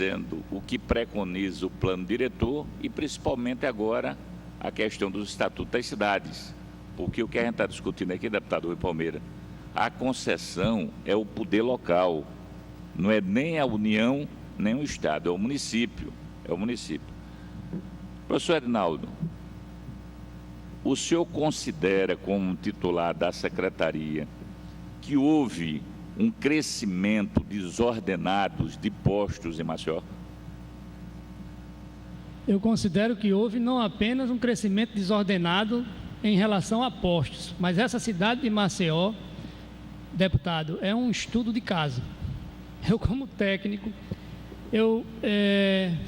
obedecendo o que preconiza o plano diretor e principalmente agora a questão dos estatutos das cidades. Porque o que a gente está discutindo aqui, deputado Rui Palmeira, a concessão é o poder local, não é nem a União, nem o Estado, é o município. É o município. Professor Edinaldo, o senhor considera, como titular da Secretaria, que houve um crescimento desordenado de postos em Maceió? Eu considero que houve não apenas um crescimento desordenado em relação a postos, mas essa cidade de Maceió, deputado, é um estudo de caso. Eu, como técnico,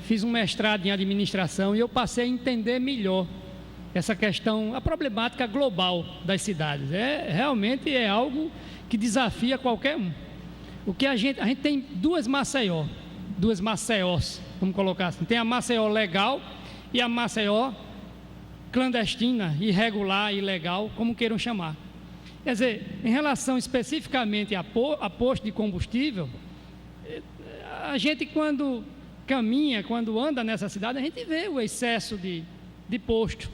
fiz um mestrado em administração e eu passei a entender melhor essa questão, a problemática global das cidades. Realmente é algo que desafia qualquer um. O que a gente tem duas Maceiós, vamos colocar assim. Tem a Maceió legal e a Maceió clandestina, irregular, ilegal, como queiram chamar. Quer dizer, em relação especificamente a posto de combustível, a gente quando caminha, quando anda nessa cidade, a gente vê o excesso de posto.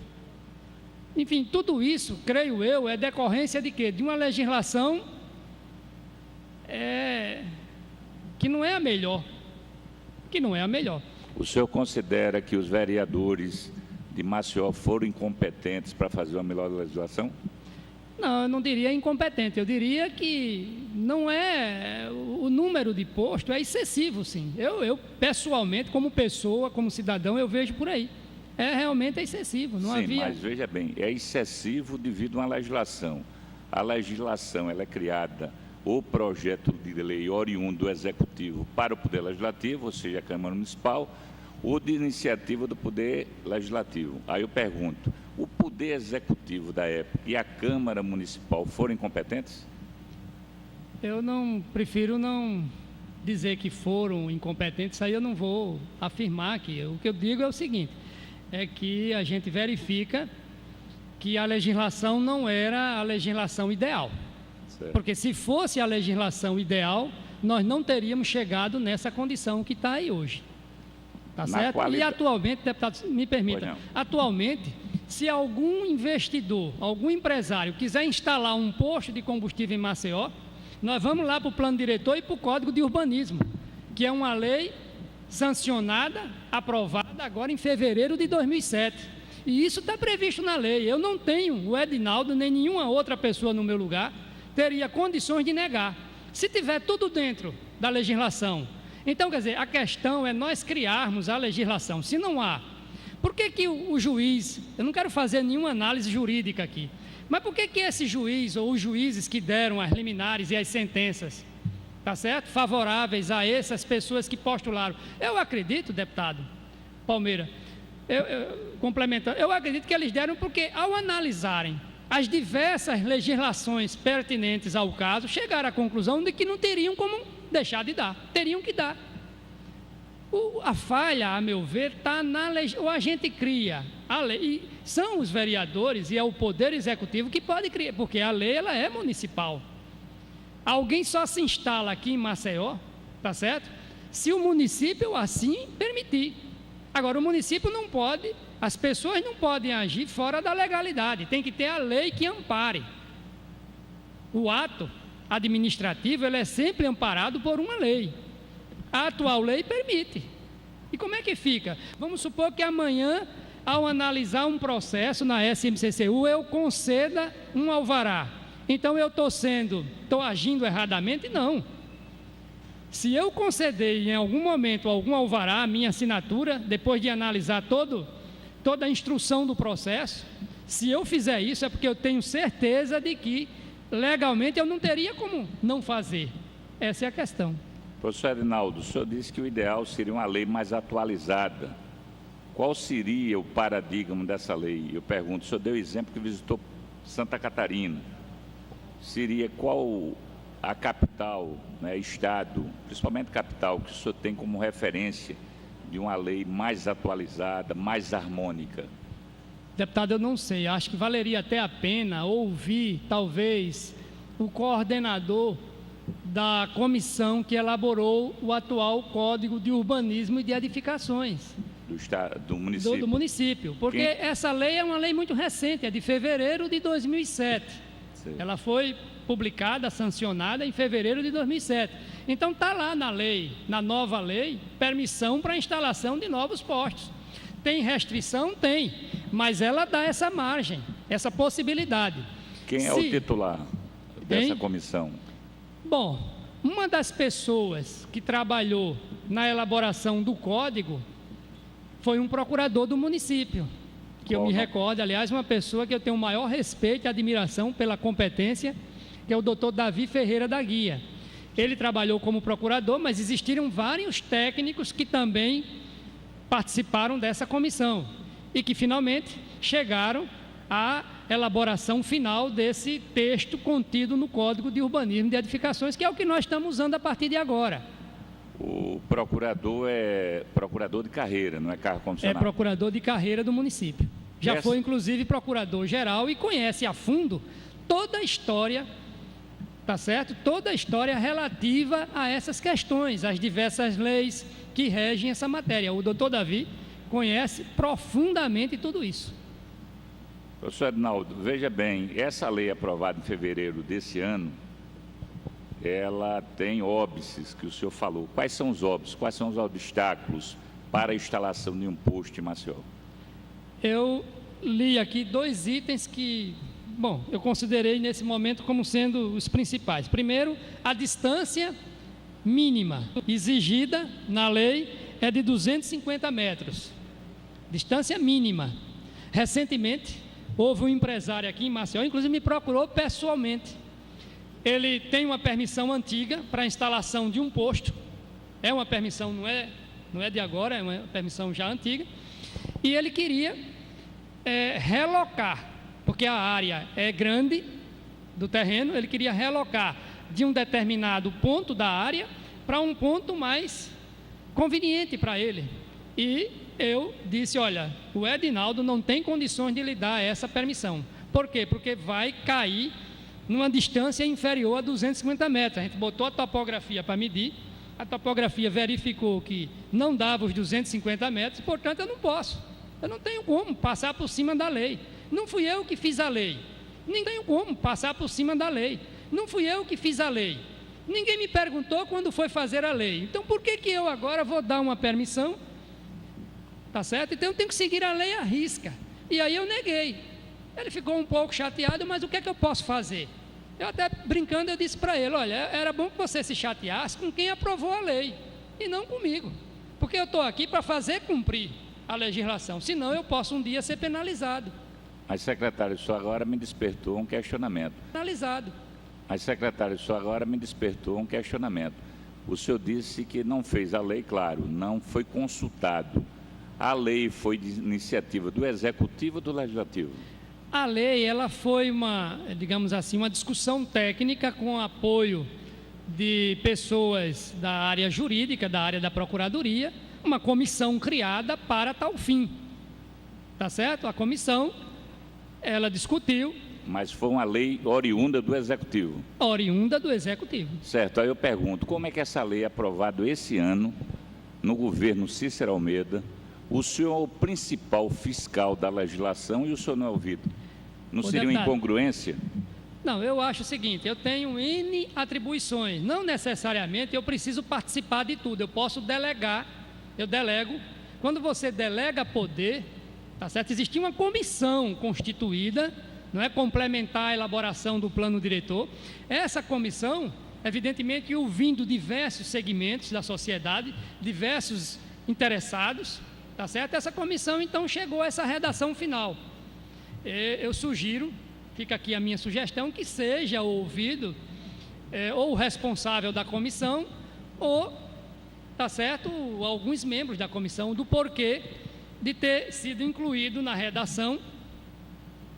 Enfim, tudo isso, creio eu, é decorrência de quê? De uma legislação que não é a melhor. O senhor considera que os vereadores de Maceió foram incompetentes para fazer uma melhor legislação? Não, eu não diria incompetente, eu diria que não é, o número de postos é excessivo, sim. Eu pessoalmente, como pessoa, como cidadão, eu vejo por aí. Realmente excessivo, não havia... Sim, mas veja bem, é excessivo devido a uma legislação. A legislação, ela é criada, o projeto de lei oriundo do Executivo para o Poder Legislativo, ou seja, a Câmara Municipal, ou de iniciativa do Poder Legislativo. Aí eu pergunto, o Poder Executivo da época e a Câmara Municipal foram incompetentes? Eu prefiro não dizer que foram incompetentes, isso aí eu não vou afirmar aqui. O que eu digo é o seguinte, é que a gente verifica que a legislação não era a legislação ideal. Certo. Porque se fosse a legislação ideal, nós não teríamos chegado nessa condição que está aí hoje. Tá certo? E atualmente, deputado, me permita, atualmente, se algum investidor, algum empresário quiser instalar um posto de combustível em Maceió, nós vamos lá para o plano diretor e para o Código de Urbanismo, que é uma lei sancionada, aprovada agora em fevereiro de 2007. E isso está previsto na lei. Eu não tenho, o Edinaldo, nem nenhuma outra pessoa no meu lugar, teria condições de negar. Se tiver tudo dentro da legislação. Então, quer dizer, a questão é nós criarmos a legislação. Se não há, por que o juiz, eu não quero fazer nenhuma análise jurídica aqui, mas por que esse juiz ou os juízes que deram as liminares e as sentenças, tá certo? Favoráveis a essas pessoas que postularam. Eu acredito, deputado Palmeira, complementando, eu acredito que eles deram porque ao analisarem as diversas legislações pertinentes ao caso, chegaram à conclusão de que não teriam como deixar de dar, teriam que dar. A falha, a meu ver, está na lei, ou a gente cria a lei, e são os vereadores e é o Poder Executivo que pode criar, porque a lei ela é municipal. Alguém só se instala aqui em Maceió, tá certo? Se o município assim permitir. Agora, o município não pode, as pessoas não podem agir fora da legalidade, tem que ter a lei que ampare. O ato administrativo, ele é sempre amparado por uma lei. A atual lei permite. E como é que fica? Vamos supor que amanhã, ao analisar um processo na SMCCU, eu conceda um alvará. Então eu estou agindo erradamente? Não. Se eu conceder em algum momento algum alvará, minha assinatura, depois de analisar toda a instrução do processo, se eu fizer isso é porque eu tenho certeza de que legalmente eu não teria como não fazer. Essa é a questão. Professor Edinaldo, o senhor disse que o ideal seria uma lei mais atualizada. Qual seria o paradigma dessa lei? Eu pergunto, o senhor deu exemplo que visitou Santa Catarina. Seria qual a capital, né, estado, principalmente capital, que o senhor tem como referência de uma lei mais atualizada, mais harmônica? Deputado, eu não sei, acho que valeria até a pena ouvir, talvez, o coordenador da comissão que elaborou o atual Código de Urbanismo e de Edificações do município. Do município, porque essa lei é uma lei muito recente, é de fevereiro de 2007. Sim. Ela foi publicada, sancionada em fevereiro de 2007. Então está lá na lei, na nova lei, permissão para a instalação de novos postos. Tem restrição? Tem, mas ela dá essa margem, essa possibilidade. Quem é o titular dessa comissão? Bom, uma das pessoas que trabalhou na elaboração do código foi um procurador do município, que eu me recordo, aliás, uma pessoa que eu tenho o maior respeito e admiração pela competência, que é o doutor Davi Ferreira da Guia. Ele trabalhou como procurador, mas existiram vários técnicos que também participaram dessa comissão e que finalmente chegaram à elaboração final desse texto contido no Código de Urbanismo de Edificações, que é o que nós estamos usando a partir de agora. O procurador é procurador de carreira, não é cargo comissionado? É procurador de carreira do município. Já foi, inclusive, procurador-geral e conhece a fundo toda a história, tá certo? Toda a história relativa a essas questões, as diversas leis que regem essa matéria. O doutor Davi conhece profundamente tudo isso. Professor Edinaldo, veja bem, essa lei aprovada em fevereiro desse ano, ela tem óbices que o senhor falou. Quais são os óbices? Quais são os obstáculos para a instalação de um posto em Maceió? Eu li aqui 2 itens que, bom, eu considerei nesse momento como sendo os principais. Primeiro, a distância mínima exigida na lei é de 250 metros. Distância mínima. Recentemente, houve um empresário aqui em Maceió, inclusive me procurou pessoalmente. Ele tem uma permissão antiga para a instalação de um posto. É uma permissão, não é de agora, é uma permissão já antiga. E ele queria relocar, porque a área é grande do terreno, ele queria relocar de um determinado ponto da área para um ponto mais conveniente para ele. E eu disse, olha, o Edinaldo não tem condições de lhe dar essa permissão. Por quê? Porque vai cair numa distância inferior a 250 metros. A gente botou a topografia para medir, a topografia verificou que não dava os 250 metros, portanto eu não posso. Eu não tenho como passar por cima da lei. Não fui eu que fiz a lei. Nem tenho como passar por cima da lei. Não fui eu que fiz a lei. Ninguém me perguntou quando foi fazer a lei. Então por que eu agora vou dar uma permissão? Tá certo? Então eu tenho que seguir a lei à risca. E aí eu neguei. Ele ficou um pouco chateado, mas o que é que eu posso fazer? Eu até brincando, eu disse para ele, olha, era bom que você se chateasse com quem aprovou a lei, e não comigo, porque eu estou aqui para fazer cumprir a legislação, senão eu posso um dia ser penalizado. Mas, secretário, isso agora me despertou um questionamento. Penalizado. Mas, secretário, isso agora me despertou um questionamento. O senhor disse que não fez a lei, claro, não foi consultado. A lei foi de iniciativa do Executivo ou do Legislativo? A lei, ela foi digamos assim, uma discussão técnica com apoio de pessoas da área jurídica, da área da Procuradoria, uma comissão criada para tal fim. Tá certo? A comissão, ela discutiu. Mas foi uma lei oriunda do Executivo? Oriunda do Executivo. Certo, aí eu pergunto, como é que essa lei é aprovada esse ano, no governo Cícero Almeida, o senhor é o principal fiscal da legislação e o senhor não é ouvido? Não seria uma incongruência? Não, eu acho o seguinte, eu tenho N atribuições, não necessariamente eu preciso participar de tudo, eu posso delegar, eu delego. Quando você delega poder, tá certo? Existia uma comissão constituída, não é, complementar a elaboração do plano diretor. Essa comissão, evidentemente, ouvindo diversos segmentos da sociedade, diversos interessados, tá certo? Essa comissão, então, chegou a essa redação final. Eu sugiro, fica aqui a minha sugestão, que seja ouvido ou o responsável da comissão ou, tá certo, alguns membros da comissão, do porquê de ter sido incluído na redação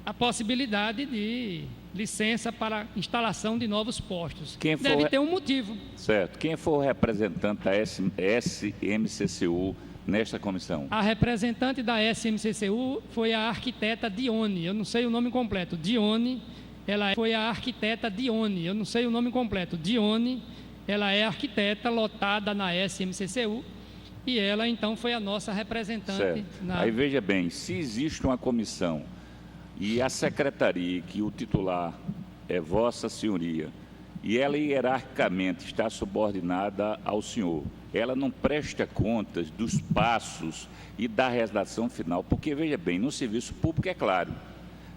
a possibilidade de licença para instalação de novos postos. Deve ter um motivo. Certo. Quem for o representante da SMCCU nesta comissão? A representante da SMCCU foi a arquiteta Dione, eu não sei o nome completo, Dione ela foi a arquiteta Dione, eu não sei o nome completo, Dione, ela é arquiteta lotada na SMCCU, e ela então foi a nossa representante. Aí veja bem, se existe uma comissão e a secretaria, que o titular é Vossa Senhoria, e ela hierarquicamente está subordinada ao senhor, ela não presta contas dos passos e da redação final, porque veja bem, no serviço público é claro,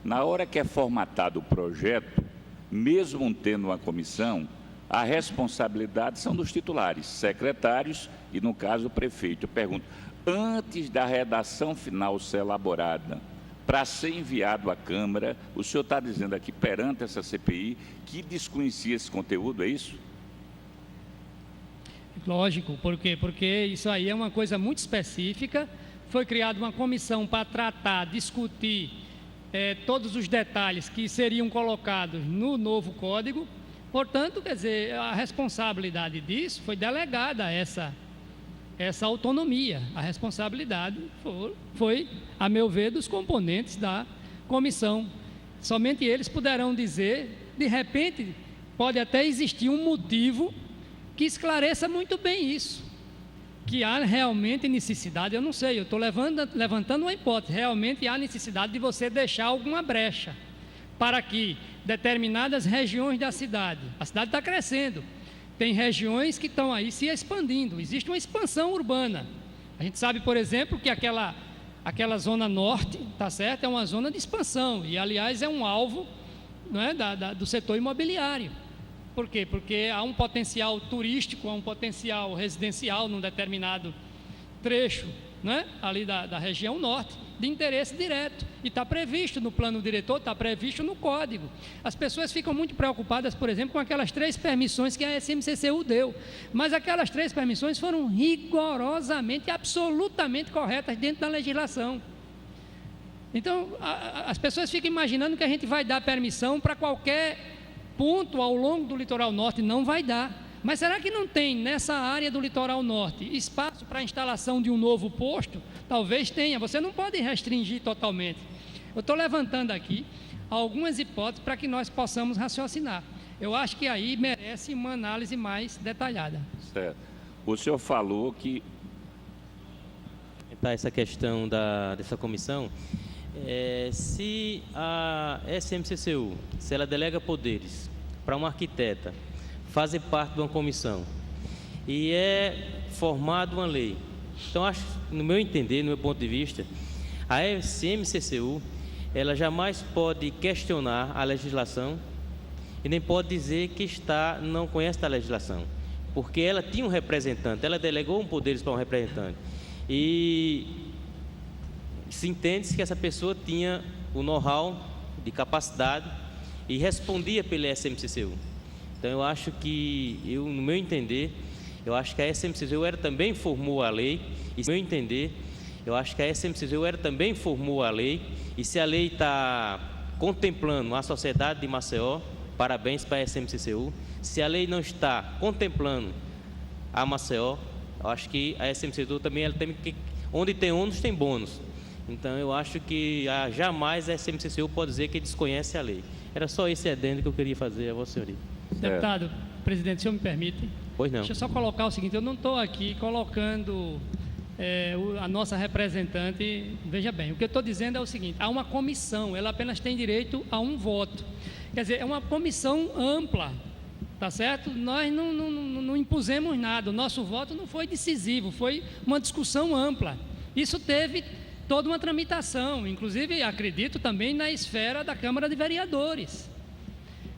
na hora que é formatado o projeto, mesmo tendo uma comissão, a responsabilidade são dos titulares, secretários e, no caso, o prefeito. Eu pergunto, antes da redação final ser elaborada, para ser enviado à Câmara, o senhor está dizendo aqui, perante essa CPI, que desconhecia esse conteúdo, é isso? Lógico, por quê? Porque isso aí é uma coisa muito específica, foi criada uma comissão para tratar, discutir todos os detalhes que seriam colocados no novo código. Portanto, quer dizer, a responsabilidade disso foi delegada a essa autonomia. A responsabilidade foi, a meu ver, dos componentes da comissão. Somente eles poderão dizer, de repente, pode até existir um motivo que esclareça muito bem isso. Que há realmente necessidade, eu não sei, eu estou levantando uma hipótese, realmente há necessidade de você deixar alguma brecha para que determinadas regiões da cidade, a cidade está crescendo, tem regiões que estão aí se expandindo, existe uma expansão urbana. A gente sabe, por exemplo, que aquela zona norte, tá certo, é uma zona de expansão e, aliás, é um alvo, não é, do setor imobiliário. Por quê? Porque há um potencial turístico, há um potencial residencial num determinado trecho, né, ali da região norte, de interesse direto. E está previsto no plano diretor, está previsto no código. As pessoas ficam muito preocupadas, por exemplo, com aquelas 3 permissões que a SMCCU deu. Mas aquelas 3 permissões foram rigorosamente, absolutamente corretas dentro da legislação. Então, as pessoas ficam imaginando que a gente vai dar permissão para qualquer ponto ao longo do litoral norte. Não vai dar. Mas será que não tem nessa área do litoral norte espaço para a instalação de um novo posto? Talvez tenha, você não pode restringir totalmente. Eu estou levantando aqui algumas hipóteses para que nós possamos raciocinar. Eu acho que aí merece uma análise mais detalhada. Certo. O senhor falou que... Essa questão dessa comissão, se a SMCCU, se ela delega poderes para uma arquiteta fazer parte de uma comissão e é formada uma lei, então acho, no meu entender, no meu ponto de vista, a SMCCU, ela jamais pode questionar a legislação e nem pode dizer que não conhece a legislação, porque ela tinha um representante, ela delegou um poderes para um representante e se entende que essa pessoa tinha o know-how de capacidade e respondia pela SMCCU. Então eu acho que, no meu entender, eu acho que a SMCCU também formou a lei, e no meu entender, eu acho que a SMCCU também formou a lei, e se a lei está contemplando a sociedade de Maceió, parabéns para a SMCCU. Se a lei não está contemplando a Maceió, eu acho que a SMCCU também, ela tem que, onde tem ônus, tem bônus. Então eu acho que jamais a SMCCU pode dizer que desconhece a lei. Era só esse adendo que eu queria fazer a Vossa Senhoria. Deputado, presidente, se o senhor me permite. Pois não. Deixa eu só colocar o seguinte, eu não estou aqui colocando a nossa representante, veja bem, o que eu estou dizendo é o seguinte, há uma comissão, ela apenas tem direito a um voto. Quer dizer, é uma comissão ampla, tá certo? Nós não impusemos nada, o nosso voto não foi decisivo, foi uma discussão ampla. Isso teve toda uma tramitação, inclusive, acredito, também na esfera da Câmara de Vereadores.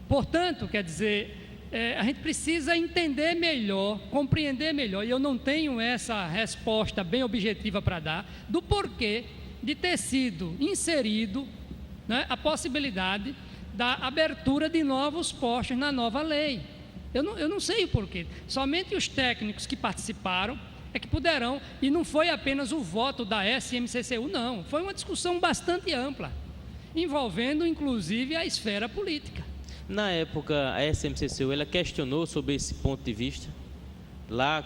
Portanto, quer dizer, a gente precisa entender melhor, compreender melhor, e eu não tenho essa resposta bem objetiva para dar, do porquê de ter sido inserido, né, a possibilidade da abertura de novos postos na nova lei. Eu não sei o porquê, somente os técnicos que participaram é que poderão, e não foi apenas o voto da SMCCU, não, foi uma discussão bastante ampla, envolvendo inclusive a esfera política. Na época, a SMCCU, ela questionou sobre esse ponto de vista. Lá,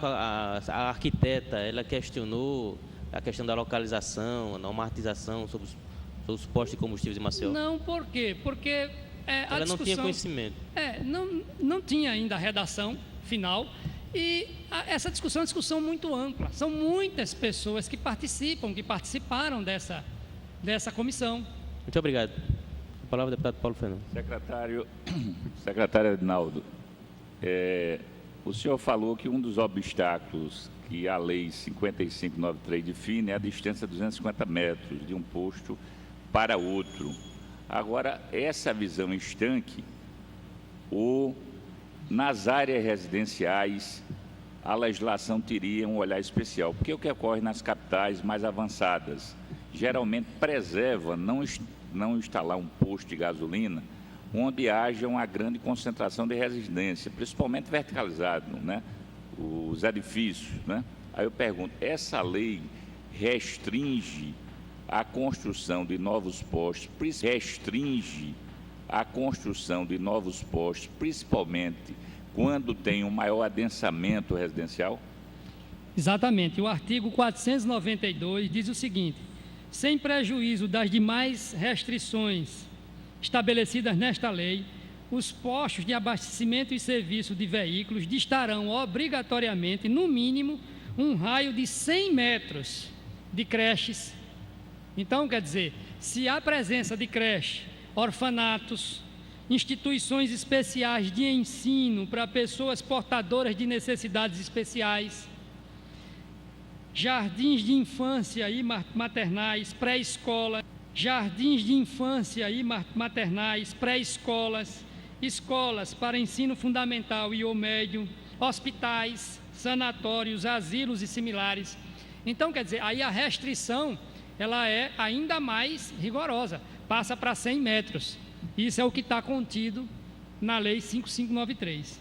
a arquiteta, ela questionou a questão da localização, a normatização sobre os postos de combustíveis de Maceió. Não, por quê? Porque Ela não tinha conhecimento. Não tinha ainda a redação final. E essa discussão é uma discussão muito ampla. São muitas pessoas que participaram dessa comissão. Muito obrigado. A palavra ao deputado Paulo Fernando. Secretário Adinaldo, o senhor falou que um dos obstáculos que a Lei 5593 define é a distância de 250 metros de um posto para outro. Agora, essa visão estanque, nas áreas residenciais, a legislação teria um olhar especial, porque o que ocorre nas capitais mais avançadas geralmente preserva não instalar um posto de gasolina onde haja uma grande concentração de residência, principalmente verticalizado, né? Os edifícios, né? Aí eu pergunto, essa lei restringe a construção de novos postos, principalmente quando tem um maior adensamento residencial? Exatamente. O artigo 492 diz o seguinte: sem prejuízo das demais restrições estabelecidas nesta lei, os postos de abastecimento e serviço de veículos distarão obrigatoriamente, no mínimo, um raio de 100 metros de creches. Então, quer dizer, se há presença de creche, orfanatos, instituições especiais de ensino para pessoas portadoras de necessidades especiais, jardins de infância e maternais, pré-escola, escolas para ensino fundamental e ou médio, hospitais, sanatórios, asilos e similares. Então, quer dizer, aí a restrição, ela é ainda mais rigorosa, passa para 100 metros. Isso é o que está contido na Lei 5593.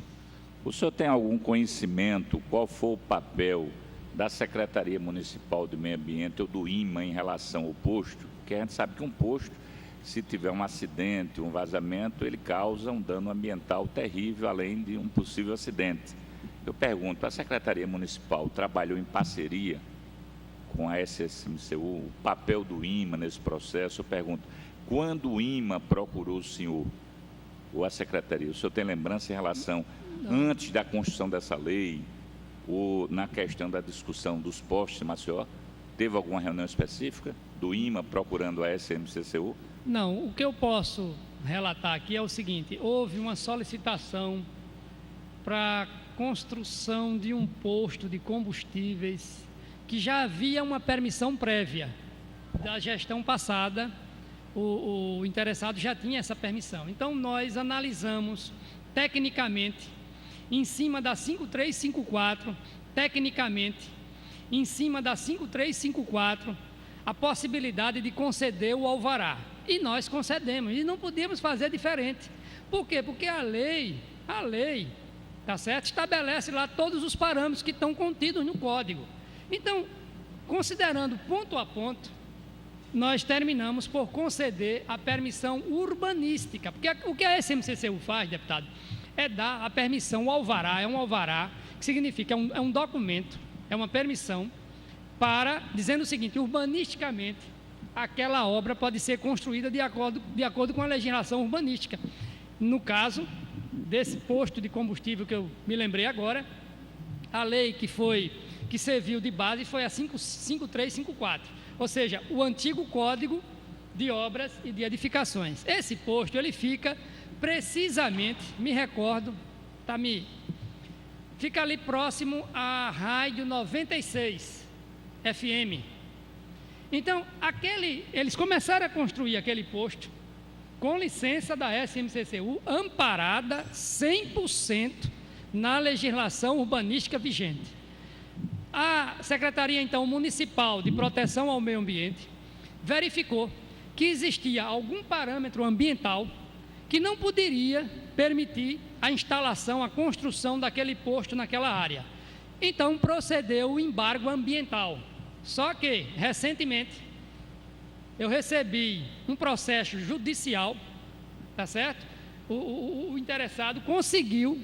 O senhor tem algum conhecimento, qual foi o papel da Secretaria Municipal de Meio Ambiente ou do IMA em relação ao posto? Porque a gente sabe que um posto, se tiver um acidente, um vazamento, ele causa um dano ambiental terrível, além de um possível acidente. Eu pergunto, a Secretaria Municipal trabalhou em parceria com a SMCU, o papel do IMA nesse processo? Eu pergunto, quando o IMA procurou o senhor, ou a Secretaria, o senhor tem lembrança em relação, antes da construção dessa lei, ou na questão da discussão dos postos em Maceió, teve alguma reunião específica do IMA procurando a SMCCU? Não, o que eu posso relatar aqui é o seguinte: houve uma solicitação para construção de um posto de combustíveis que já havia uma permissão prévia da gestão passada. O interessado já tinha essa permissão. Então, nós analisamos tecnicamente, em cima da 5354, a possibilidade de conceder o alvará. E nós concedemos, e não podíamos fazer diferente. Por quê? Porque a lei, tá certo? Estabelece lá todos os parâmetros que estão contidos no código. Então, considerando ponto a ponto, nós terminamos por conceder a permissão urbanística, porque o que a SMCCU faz, deputado, é dar a permissão, o alvará, é um alvará, que significa, é um documento, é uma permissão, para, dizendo o seguinte, urbanisticamente, aquela obra pode ser construída de acordo com a legislação urbanística. No caso desse posto de combustível que eu me lembrei agora, a lei que serviu de base foi a 5354. Ou seja, o antigo Código de Obras e de Edificações. Esse posto, ele fica precisamente, me recordo, fica ali próximo à rádio 96 FM. Então, eles começaram a construir aquele posto com licença da SMCCU, amparada 100% na legislação urbanística vigente. A Secretaria, então, Municipal de Proteção ao Meio Ambiente verificou que existia algum parâmetro ambiental que não poderia permitir a instalação, a construção daquele posto naquela área. Então, procedeu o embargo ambiental. Só que, recentemente, eu recebi um processo judicial, tá certo? O interessado conseguiu,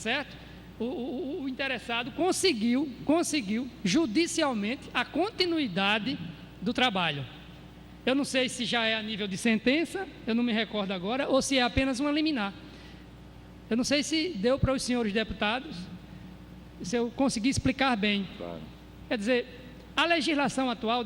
certo? O interessado conseguiu judicialmente a continuidade do trabalho. Eu não sei se já é a nível de sentença, eu não me recordo agora, ou se é apenas uma liminar. Eu não sei se deu para os senhores deputados, se eu consegui explicar bem. Claro. Quer dizer, a legislação atual